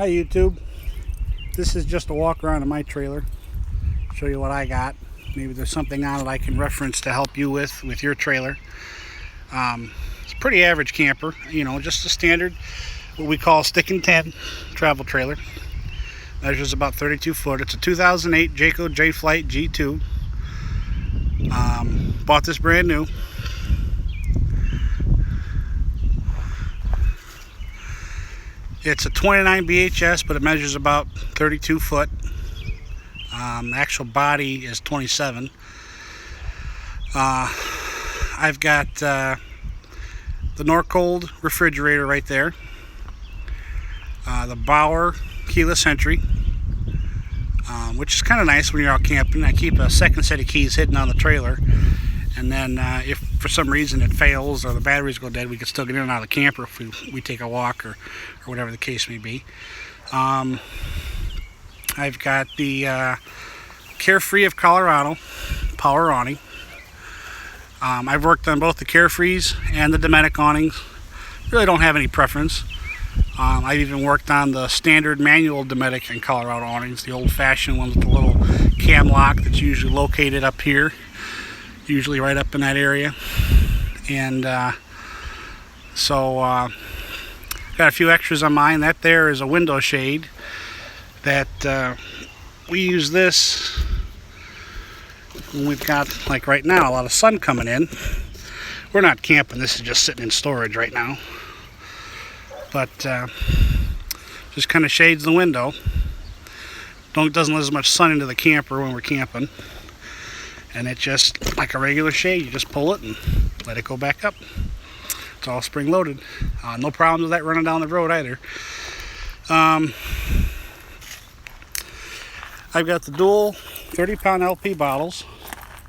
Hi YouTube. This is just a walk around in my trailer. Show you what I got. Maybe there's something on it I can reference to help you with your trailer. It's a pretty average camper, just a standard, what we call stick and tent travel trailer. Measures about 32 foot. It's a 2008 Jayco J-Flight G2. Bought this brand new. It's a 29 BHS, but it measures about 32 foot. Actual body is 27. I've got the Norcold refrigerator right there. The Bauer keyless entry, which is kind of nice when you're out camping. I keep a second set of keys hidden on the trailer, and then if for some reason it fails or the batteries go dead, we can still get in and out of the camper if we take a walk or whatever the case may be. I've got the Carefree of Colorado power awning. I've worked on both the Carefrees and the Dometic awnings. Really don't have any preference. I've even worked on the standard manual Dometic and Colorado awnings, the old-fashioned ones with the little cam lock that's usually located up here, usually right up in that area. And got a few extras on mine. That there is a window shade that we use this when we've got, like right now, a lot of sun coming in. We're not camping. This is just sitting in storage right now. But just kind of shades the window. Doesn't let as much sun into the camper when we're camping. And it just, like a regular shade, you just pull it and let it go back up. It's all spring loaded. No problems with that running down the road either. I've got the dual 30-pound LP bottles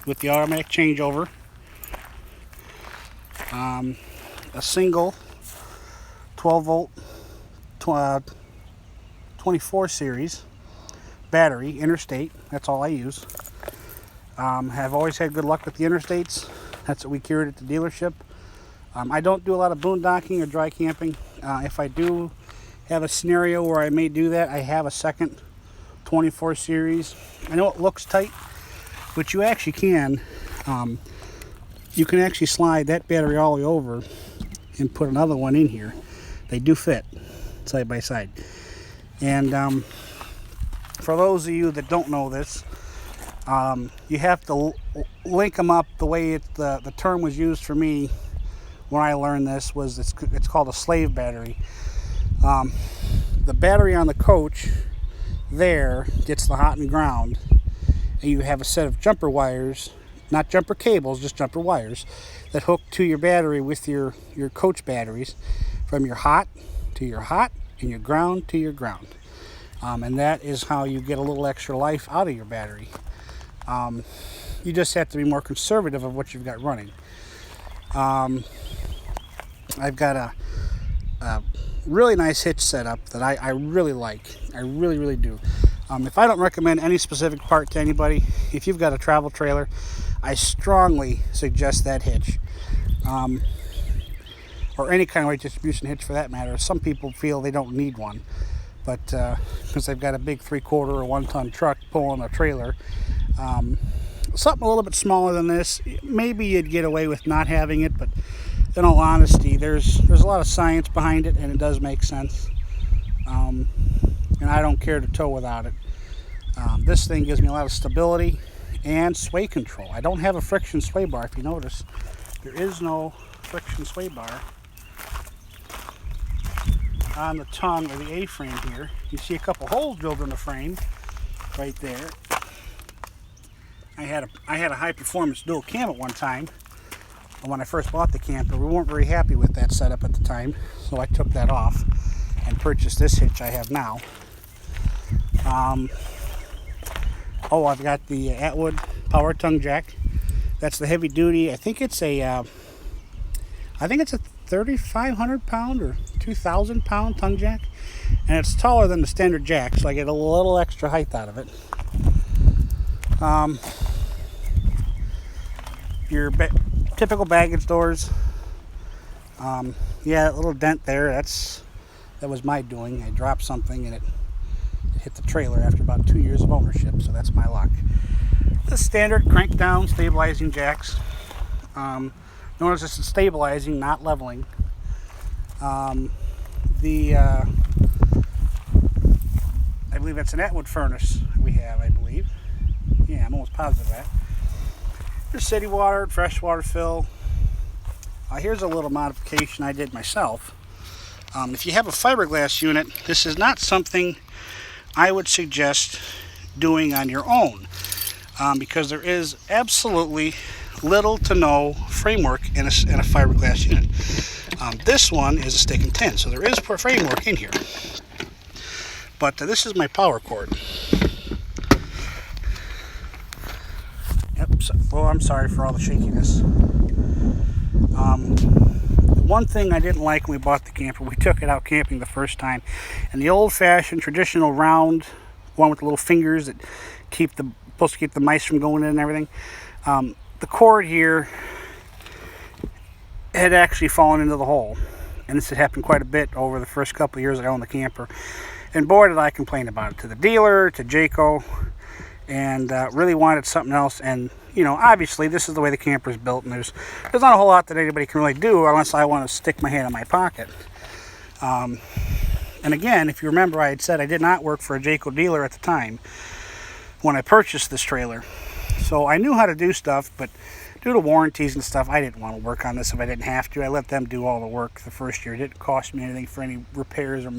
with the automatic changeover. A single 12 volt 24 series battery, interstate. That's all I use. Have always had good luck with the interstates. That's what we carried at the dealership. I don't do a lot of boondocking or dry camping. If I do have a scenario where I may do that, I have a second 24 series. I know it looks tight, but you actually can. You can actually slide that battery all the way over and put another one in here. They do fit side by side. And for those of you that don't know this, you have to link them up the way the term was used for me when I learned this was it's called a slave battery. The battery on the coach there gets the hot and ground, and you have a set of jumper wires, not jumper cables, just jumper wires that hook to your battery with your coach batteries from your hot to your hot and your ground to your ground. And that is how you get a little extra life out of your battery. You just have to be more conservative of what you've got running. I've got a really nice hitch setup that I really like. I really do. If I don't recommend any specific part to anybody, if you've got a travel trailer, I strongly suggest that hitch. Or any kind of weight distribution hitch for that matter. Some people feel they don't need one, but because they've got a big 3/4 or 1-ton truck pulling a trailer, something a little bit smaller than this, maybe you'd get away with not having it. But in all honesty, there's a lot of science behind it, and it does make sense. And I don't care to tow without it. This thing gives me a lot of stability and sway control. I don't have a friction sway bar. If you notice, there is no friction sway bar on the tongue or the A-frame here. You see a couple holes drilled in the frame right there. I had a high-performance dual cam at one time when I first bought the camper. We weren't very happy with that setup at the time, so I took that off and purchased this hitch I have now. I've got the Atwood power tongue jack. That's the heavy duty. I think it's a 3,500 pound or 2,000 pound tongue jack, and it's taller than the standard jack, so I get a little extra height out of it. Your typical baggage doors. Yeah, that little dent there, that's That was my doing. I dropped something and it hit the trailer after about 2 years of ownership, so that's my luck. The standard crank down stabilizing jacks. Notice this is stabilizing, not leveling. I believe it's an Atwood furnace we have, I believe. Yeah, I'm almost positive of that. There's city water, freshwater fill. Here's a little modification I did myself. If you have a fiberglass unit, this is not something I would suggest doing on your own, because there is absolutely little to no framework in a fiberglass unit. This one is a stick and tin, so there is framework in here. But this is my power cord. Yep. Well, I'm sorry for all the shakiness. One thing I didn't like when we bought the camper, we took it out camping the first time, and the old-fashioned traditional round one with the little fingers that supposed to keep the mice from going in and everything. The cord here had actually fallen into the hole, and this had happened quite a bit over the first couple of years I owned the camper. And boy, did I complain about it to the dealer, to Jayco, and really wanted something else. And you know, obviously this is the way the camper is built, and there's not a whole lot that anybody can really do unless I want to stick my hand in my pocket. And again, if you remember, I had said I did not work for a Jayco dealer at the time when I purchased this trailer. So I knew how to do stuff, but due to warranties and stuff, I didn't want to work on this if I didn't have to. I let them do all the work the first year. It didn't cost me anything for any repairs or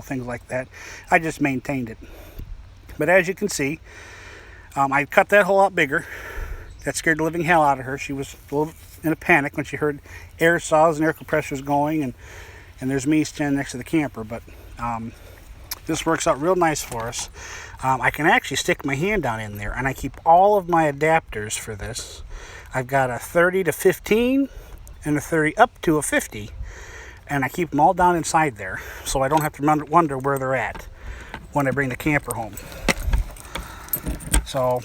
things like that. I just maintained it. But as you can see, I cut that hole out bigger. That scared the living hell out of her. She was a little in a panic when she heard air saws and air compressors going, and there's me standing next to the camper. But this works out real nice for us. I can actually stick my hand down in there, and I keep all of my adapters for this. I've got a 30 to 15 and a 30 up to a 50, and I keep them all down inside there, so I don't have to wonder where they're at when I bring the camper home. So